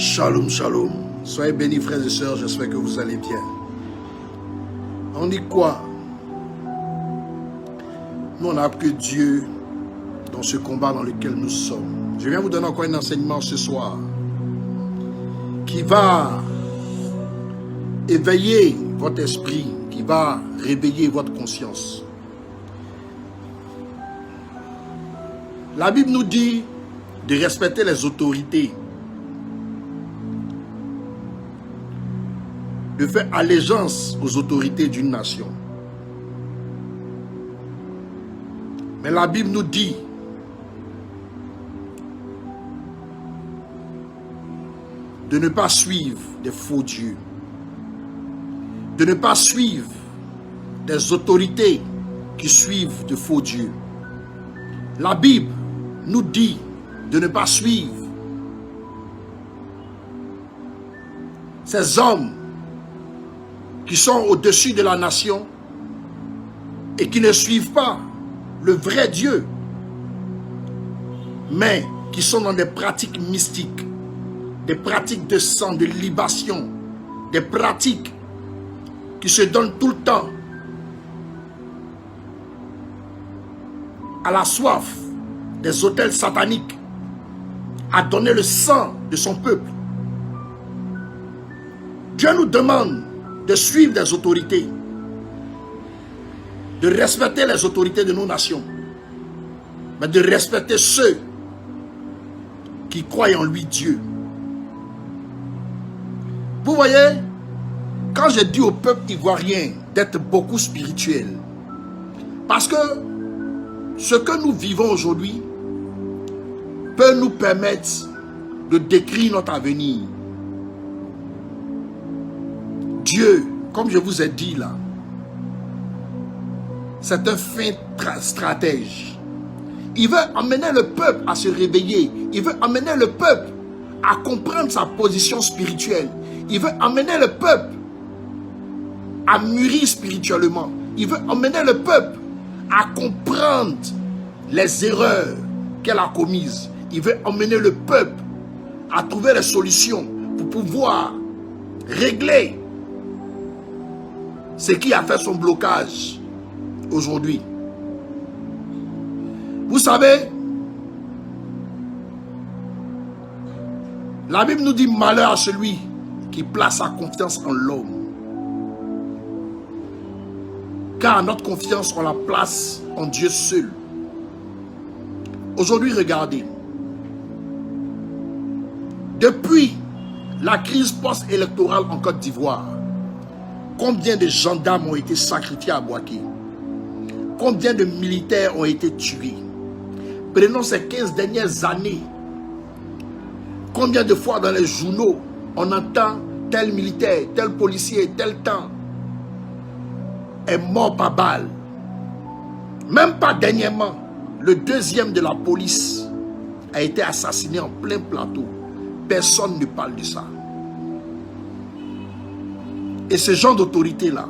Shalom, shalom. Soyez bénis, frères et sœurs, j'espère que vous allez bien. On dit quoi? Nous, on n'a que Dieu dans ce combat dans lequel nous sommes. Je viens vous donner encore un enseignement ce soir qui va éveiller votre esprit, qui va réveiller votre conscience. La Bible nous dit de respecter les autorités, de faire allégeance aux autorités d'une nation. Mais la Bible nous dit de ne pas suivre des faux dieux, de ne pas suivre des autorités qui suivent de faux dieux. La Bible nous dit de ne pas suivre ces hommes qui sont au-dessus de la nation et qui ne suivent pas le vrai Dieu, mais qui sont dans des pratiques mystiques, des pratiques de sang, de libation, des pratiques qui se donnent tout le temps à la soif des autels sataniques, à donner le sang de son peuple. Dieu nous demande de suivre des autorités, de respecter les autorités de nos nations, mais de respecter ceux qui croient en lui, Dieu. Vous voyez, quand je dis au peuple ivoirien d'être beaucoup spirituel, parce que ce que nous vivons aujourd'hui peut nous permettre de décrire notre avenir. Dieu, comme je vous ai dit là, c'est un fin stratège. Il veut amener le peuple à se réveiller. Il veut amener le peuple à comprendre sa position spirituelle. Il veut amener le peuple à mûrir spirituellement. Il veut amener le peuple à comprendre les erreurs qu'elle a commises. Il veut amener le peuple à trouver les solutions pour pouvoir régler ce qui a fait son blocage aujourd'hui. Vous savez, la Bible nous dit malheur à celui qui place sa confiance en l'homme. Car notre confiance, on la place en Dieu seul. Aujourd'hui, regardez. Depuis la crise post-électorale en Côte d'Ivoire, combien de gendarmes ont été sacrifiés à Bouaké? Combien de militaires ont été tués? Prenons ces 15 dernières années. Combien de fois dans les journaux, on entend tel militaire, tel policier, tel temps est mort par balle. Même pas dernièrement, le deuxième de la police a été assassiné en plein plateau. Personne ne parle de ça. Et ce genre d'autorité-là,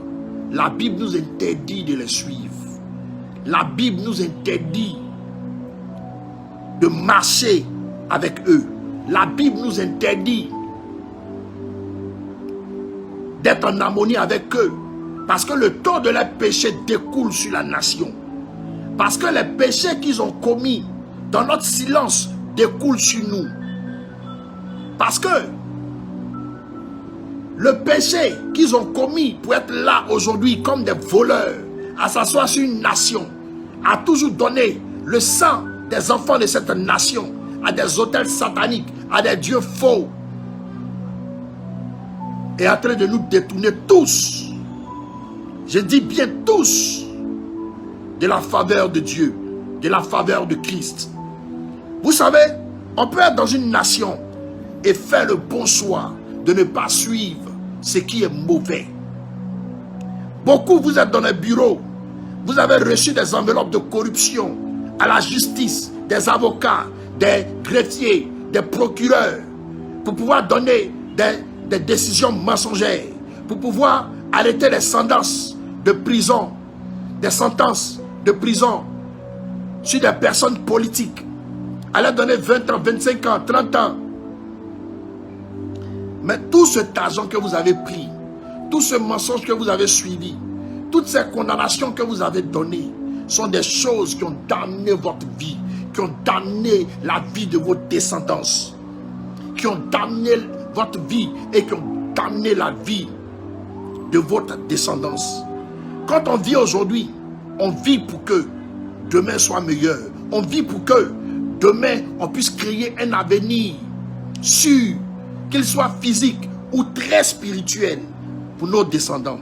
la Bible nous interdit de les suivre. La Bible nous interdit de marcher avec eux. La Bible nous interdit d'être en harmonie avec eux. Parce que le taux de leurs péchés découle sur la nation. Parce que les péchés qu'ils ont commis dans notre silence découlent sur nous. Parce que le péché qu'ils ont commis pour être là aujourd'hui comme des voleurs, à s'asseoir sur une nation, à toujours donner le sang des enfants de cette nation à des autels sataniques, à des dieux faux, est en train de nous détourner tous. Je dis bien tous, de la faveur de Dieu, de la faveur de Christ. Vous savez, on peut être dans une nation et faire le bon choix de ne pas suivre ce qui est mauvais. Beaucoup, vous êtes dans les bureaux, vous avez reçu des enveloppes de corruption à la justice, des avocats, des greffiers, des procureurs, pour pouvoir donner des décisions mensongères, pour pouvoir arrêter les sentences de prison, des sentences de prison sur des personnes politiques. Elle a donné 20 ans, 25 ans, 30 ans. Mais tout cet argent que vous avez pris, tout ce mensonge que vous avez suivi, toutes ces condamnations que vous avez données, sont des choses qui ont damné votre vie, qui ont damné la vie de vos descendants, qui ont damné votre vie et qui ont damné la vie de votre descendance. Quand on vit aujourd'hui, on vit pour que demain soit meilleur. On vit pour que demain, on puisse créer un avenir sûr, qu'il soit physique ou très spirituel pour nos descendants.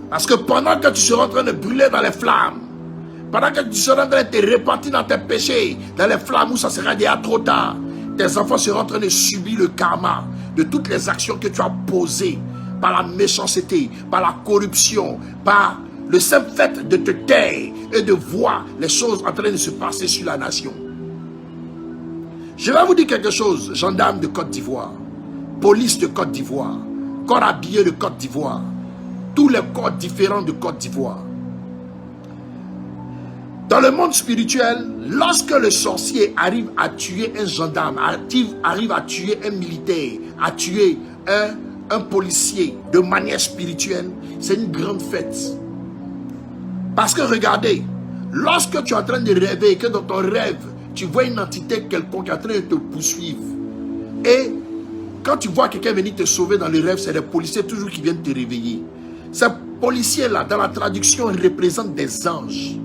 Parce que pendant que tu seras en train de brûler dans les flammes, pendant que tu seras en train de te repentir dans tes péchés, dans les flammes où ça sera déjà trop tard, tes enfants seront en train de subir le karma de toutes les actions que tu as posées par la méchanceté, par la corruption, par le simple fait de te taire et de voir les choses en train de se passer sur la nation. Je vais vous dire quelque chose, gendarme de Côte d'Ivoire, police de Côte d'Ivoire, corps habillé de Côte d'Ivoire, tous les corps différents de Côte d'Ivoire. Dans le monde spirituel, lorsque le sorcier arrive à tuer un gendarme, arrive à tuer un militaire, à tuer un policier de manière spirituelle, c'est une grande fête. Parce que regardez, lorsque tu es en train de rêver et que dans ton rêve, tu vois une entité quelconque en train de te poursuivre, et quand tu vois quelqu'un venir te sauver dans le rêve, c'est les policiers toujours qui viennent te réveiller. Ces policiers-là, dans la traduction, représentent des anges.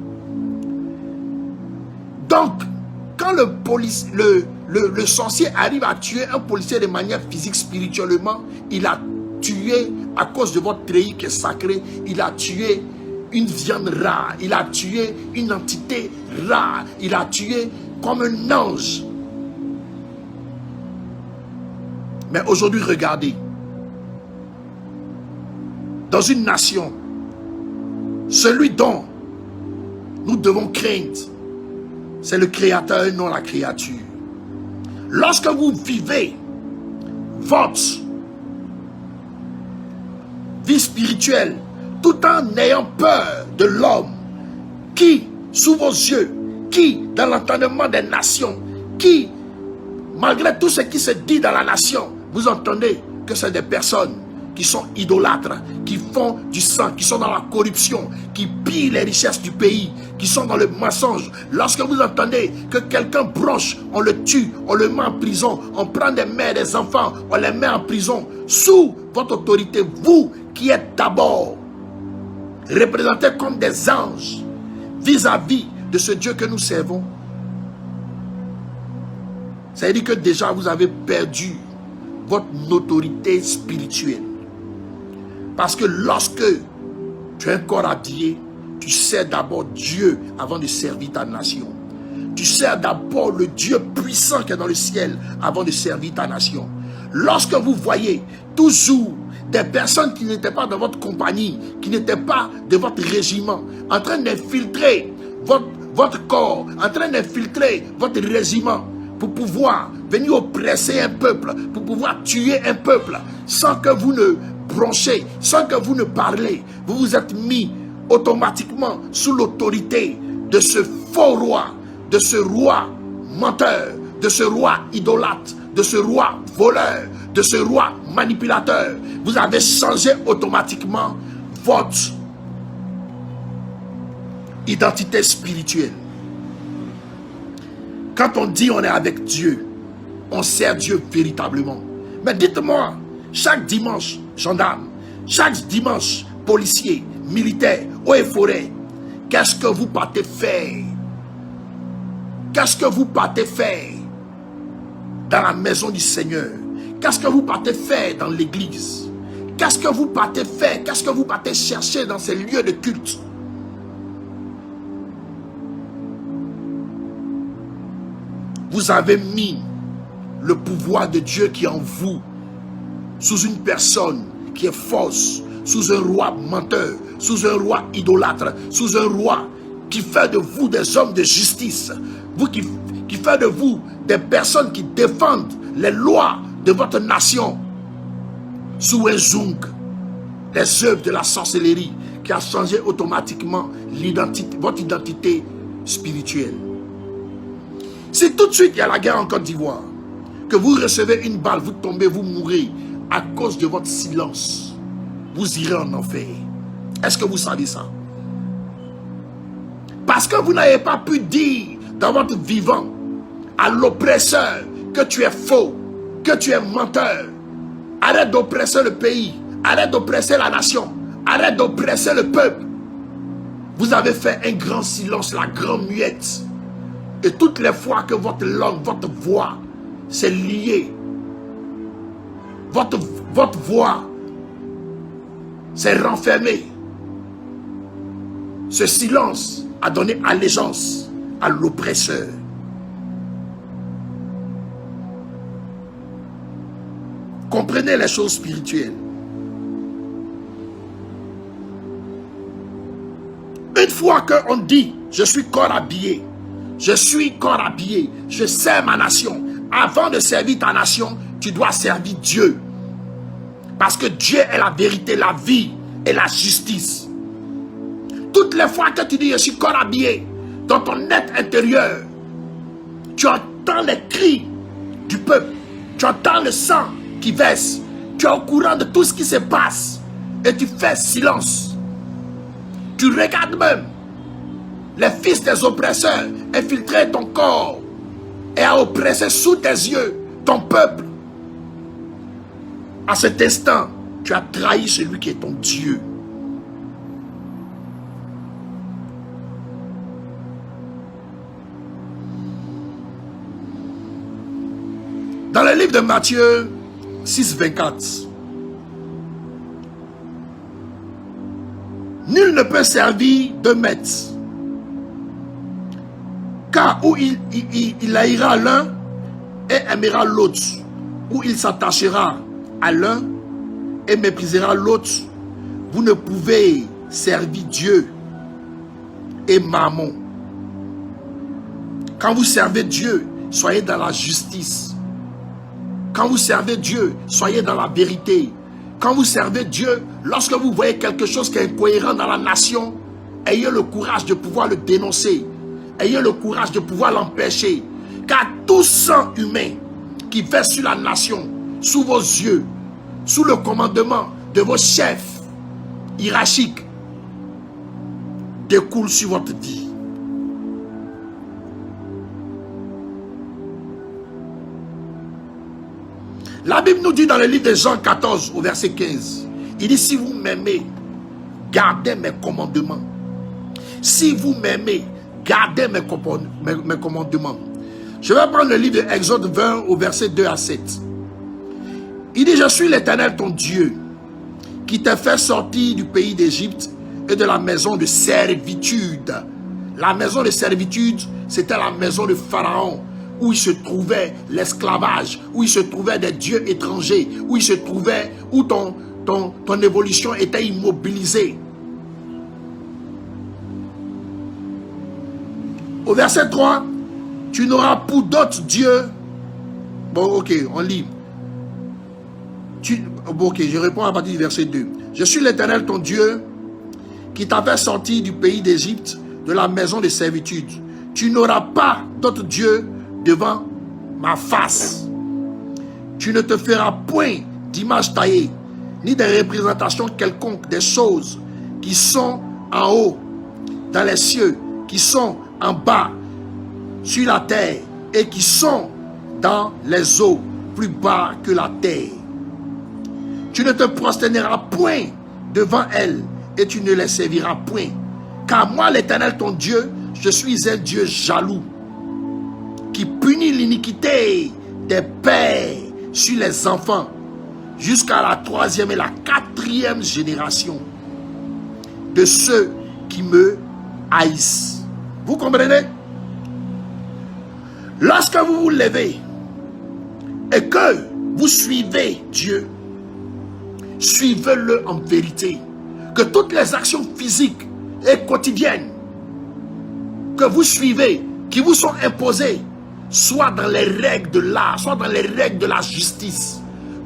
Donc, quand le sorcier arrive à tuer un policier de manière physique, spirituellement, il a tué, à cause de votre treillis qui est sacré, il a tué une viande rare, il a tué une entité rare, il a tué comme un ange. Mais aujourd'hui, regardez, dans une nation, celui dont nous devons craindre, c'est le Créateur et non la créature. Lorsque vous vivez votre vie spirituelle, tout en ayant peur de l'homme, qui, sous vos yeux, qui, dans l'entendement des nations, qui, malgré tout ce qui se dit dans la nation, vous entendez que c'est des personnes qui sont idolâtres, qui font du sang, qui sont dans la corruption, qui pillent les richesses du pays, qui sont dans le mensonge. Lorsque vous entendez que quelqu'un bronche, on le tue, on le met en prison, on prend des mères, des enfants, on les met en prison, sous votre autorité, vous qui êtes d'abord représentés comme des anges vis-à-vis de ce Dieu que nous servons, ça veut dire que déjà vous avez perdu votre autorité spirituelle. Parce que lorsque tu es un corps habillé, tu sers d'abord Dieu avant de servir ta nation. Tu sers d'abord le Dieu puissant qui est dans le ciel avant de servir ta nation. Lorsque vous voyez toujours des personnes qui n'étaient pas dans votre compagnie, qui n'étaient pas de votre régiment, en train d'infiltrer votre corps, en train d'infiltrer votre régiment, pour pouvoir venir oppresser un peuple, pour pouvoir tuer un peuple, sans que vous ne bronchez, sans que vous ne parlez, vous vous êtes mis automatiquement sous l'autorité de ce faux roi, de ce roi menteur, de ce roi idolâtre, de ce roi voleur, de ce roi manipulateur. Vous avez changé automatiquement votre identité spirituelle. Quand on dit on est avec Dieu, on sert Dieu véritablement. Mais dites-moi, chaque dimanche, gendarme, chaque dimanche, policier, militaire, eaux et forêt, qu'est-ce que vous partez faire? Qu'est-ce que vous partez faire dans la maison du Seigneur? Qu'est-ce que vous partez faire dans l'église? Qu'est-ce que vous partez faire? Qu'est-ce que vous partez chercher dans ces lieux de culte? Vous avez mis le pouvoir de Dieu qui est en vous sous une personne qui est fausse, sous un roi menteur, sous un roi idolâtre, sous un roi qui fait de vous des hommes de justice, vous qui fait de vous des personnes qui défendent les lois de votre nation, sous un zouk, les œuvres de la sorcellerie qui a changé automatiquement votre identité spirituelle. Si tout de suite il y a la guerre en Côte d'Ivoire, que vous recevez une balle, vous tombez, vous mourrez à cause de votre silence, vous irez en enfer. Est-ce que vous savez ça? Parce que vous n'avez pas pu dire dans votre vivant à l'oppresseur que tu es faux, que tu es menteur. Arrête d'oppresser le pays, arrête d'oppresser la nation, arrête d'oppresser le peuple. Vous avez fait un grand silence, la grande muette. Et toutes les fois que votre langue, votre voix s'est liée, votre voix s'est renfermée, ce silence a donné allégeance à l'oppresseur. Comprenez les choses spirituelles. Une fois qu'on dit, je suis corps habillé, je suis corps habillé, je sers ma nation. Avant de servir ta nation, tu dois servir Dieu. Parce que Dieu est la vérité, la vie et la justice. Toutes les fois que tu dis, je suis corps habillé, dans ton être intérieur, tu entends les cris du peuple, tu entends le sang qui verse, tu es au courant de tout ce qui se passe et tu fais silence. Tu regardes même les fils des oppresseurs infiltrer ton corps et à oppresser sous tes yeux ton peuple. À cet instant, tu as trahi celui qui est ton Dieu. Dans le livre de Matthieu 6, 24, nul ne peut servir deux maîtres, car où il haïra l'un et aimera l'autre, ou il s'attachera à l'un et méprisera l'autre. Vous ne pouvez servir Dieu et Mammon. Quand vous servez Dieu, soyez dans la justice. Quand vous servez Dieu, soyez dans la vérité. Quand vous servez Dieu, lorsque vous voyez quelque chose qui est incohérent dans la nation, ayez le courage de pouvoir le dénoncer. Ayez le courage de pouvoir l'empêcher. Car tout sang humain qui verse sur la nation, sous vos yeux, sous le commandement de vos chefs hiérarchiques, découle sur votre vie. La Bible nous dit dans le livre de Jean 14 au verset 15, il dit, si vous m'aimez, gardez mes commandements. Si vous m'aimez, gardez mes commandements. Je vais prendre le livre de Exode 20 au verset 2 à 7. Il dit, je suis l'Éternel ton Dieu, qui t'a fait sortir du pays d'Égypte et de la maison de servitude. La maison de servitude, c'était la maison de Pharaon, où il se trouvait l'esclavage, où il se trouvait des dieux étrangers, où il se trouvait, où ton évolution était immobilisée. Au verset 3, tu n'auras pour d'autres dieux. Bon, ok, on lit. Ok, je réponds à partir du verset 2. Je suis l'Éternel ton Dieu, qui t'avait sorti du pays d'Égypte, de la maison de servitude. Tu n'auras pas d'autres dieux devant ma face. Tu ne te feras point d'image taillée, ni de représentation quelconque des choses qui sont en haut, dans les cieux, qui sont en bas, sur la terre, et qui sont dans les eaux, plus bas que la terre. Tu ne te prosterneras point devant elles, et tu ne les serviras point. Car moi, l'Éternel ton Dieu, je suis un Dieu jaloux, qui punit l'iniquité des pères sur les enfants jusqu'à la 3e et la 4e génération de ceux qui me haïssent. Vous comprenez? Lorsque vous vous levez et que vous suivez Dieu, suivez-le en vérité. Que toutes les actions physiques et quotidiennes que vous suivez, qui vous sont imposées, soit dans les règles de l'art, soit dans les règles de la justice.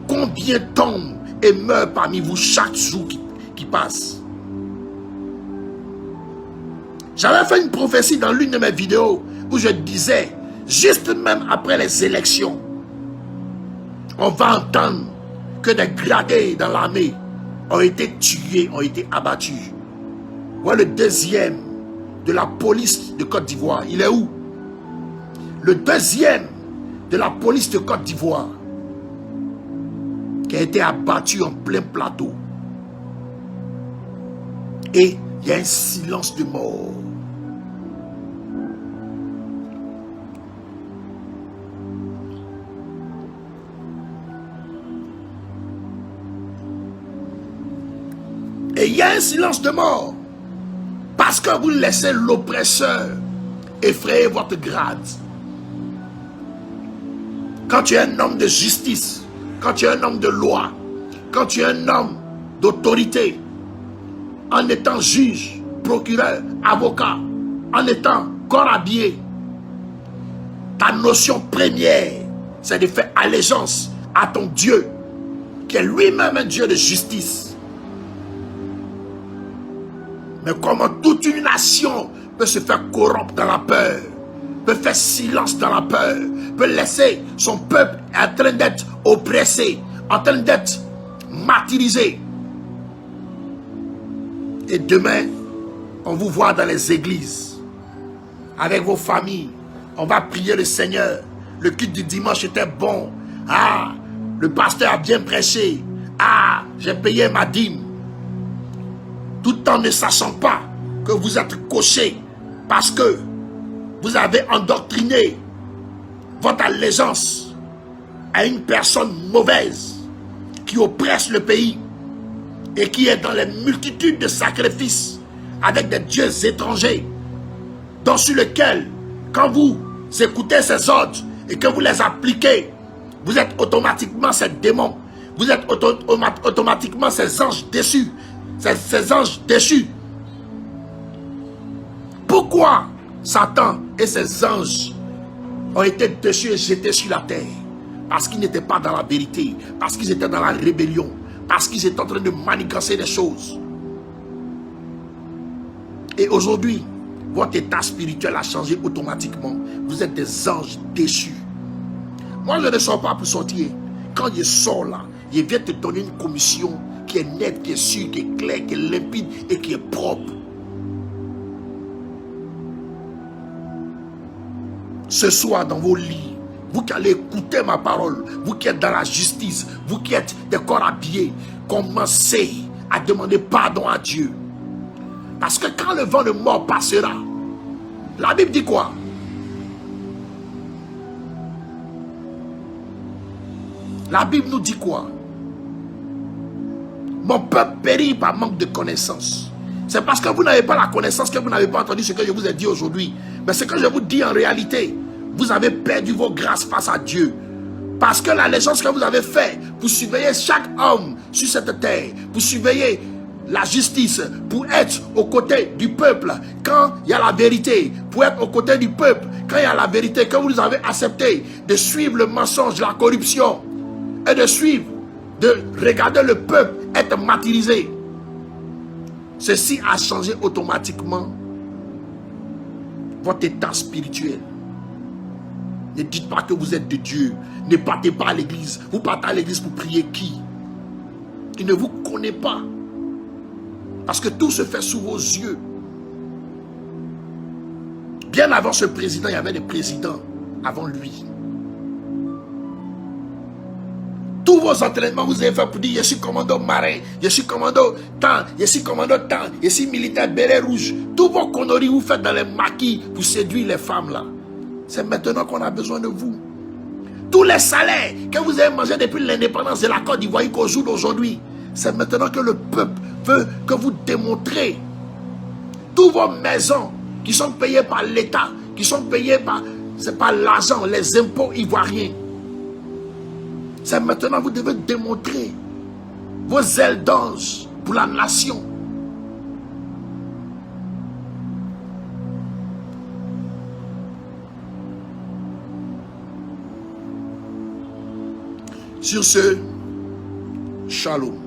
Combien tombent et meurent parmi vous chaque jour qui passe? J'avais fait une prophétie dans l'une de mes vidéos où je disais, juste même après les élections, On va entendre que des gradés dans l'armée ont été tués, ont été abattus. Voilà le deuxième de la police de Côte d'Ivoire. Il est où? Le deuxième de la police de Côte d'Ivoire qui a été abattu en plein plateau. Et il y a un silence de mort. Et il y a un silence de mort. Parce que vous laissez l'oppresseur effrayer votre grade. Quand tu es un homme de justice, quand tu es un homme de loi, quand tu es un homme d'autorité, en étant juge, procureur, avocat, en étant corps habillé, ta notion première, c'est de faire allégeance à ton Dieu, qui est lui-même un Dieu de justice. Mais comment toute une nation peut se faire corrompre dans la peur, peut faire silence dans la peur, peut laisser son peuple en train d'être oppressé, en train d'être martyrisé. Et demain, on vous voit dans les églises, avec vos familles, on va prier le Seigneur. Le culte du dimanche était bon. Ah, le pasteur a bien prêché. Ah, j'ai payé ma dîme. Tout en ne sachant pas que vous êtes coché parce que vous avez endoctriné votre allégeance à une personne mauvaise qui oppresse le pays et qui est dans les multitudes de sacrifices avec des dieux étrangers, dans sur lesquels, quand vous écoutez ces ordres et que vous les appliquez, vous êtes automatiquement ces démons, vous êtes automatiquement ces anges déçus, ces anges déchus. Pourquoi Satan et ses anges ont été déchus et jetés sur la terre? Parce qu'ils n'étaient pas dans la vérité, parce qu'ils étaient dans la rébellion, parce qu'ils étaient en train de manigancer des choses. Et aujourd'hui, votre état spirituel a changé automatiquement. Vous êtes des anges déchus. Moi, je ne sors pas pour sortir. Quand je sors là, je viens te donner une commission qui est nette, qui est sûre, qui est claire, qui est limpide et qui est propre. Ce soir, dans vos lits, vous qui allez écouter ma parole, vous qui êtes dans la justice, vous qui êtes des corps habillés, commencez à demander pardon à Dieu. Parce que quand le vent de mort passera, la Bible dit quoi? La Bible nous dit quoi? Mon peuple périt par manque de connaissance. C'est parce que vous n'avez pas la connaissance que vous n'avez pas entendu ce que je vous ai dit aujourd'hui. Mais ce que je vous dis en réalité, vous avez perdu vos grâces face à Dieu. Parce que l'allégeance que vous avez faite pour surveiller chaque homme sur cette terre, pour surveiller la justice, pour être aux côtés du peuple quand il y a la vérité, pour être aux côtés du peuple quand il y a la vérité, que vous avez accepté de suivre le mensonge, la corruption et de suivre, de regarder le peuple être martyrisé. Ceci a changé automatiquement votre état spirituel. Ne dites pas que vous êtes de Dieu. Ne partez pas à l'église. Vous partez à l'église pour prier qui? Il ne vous connaît pas. Parce que tout se fait sous vos yeux. Bien avant ce président, il y avait des présidents avant lui. Tous vos entraînements, vous avez fait pour dire, je suis commando marin, je suis commando temps, je suis commando temps, je suis militaire béret rouge. Tous vos conneries vous faites dans les maquis pour séduire les femmes là. C'est maintenant qu'on a besoin de vous. Tous les salaires que vous avez mangés depuis l'indépendance de la Côte d'Ivoire qu'au jour d'aujourd'hui, c'est maintenant que le peuple veut que vous démontrez. Toutes vos maisons qui sont payées par l'État, qui sont payées par, c'est pas l'argent, les impôts ivoiriens. C'est maintenant que vous devez démontrer vos ailes d'ange pour la nation. Sur ce, shalom.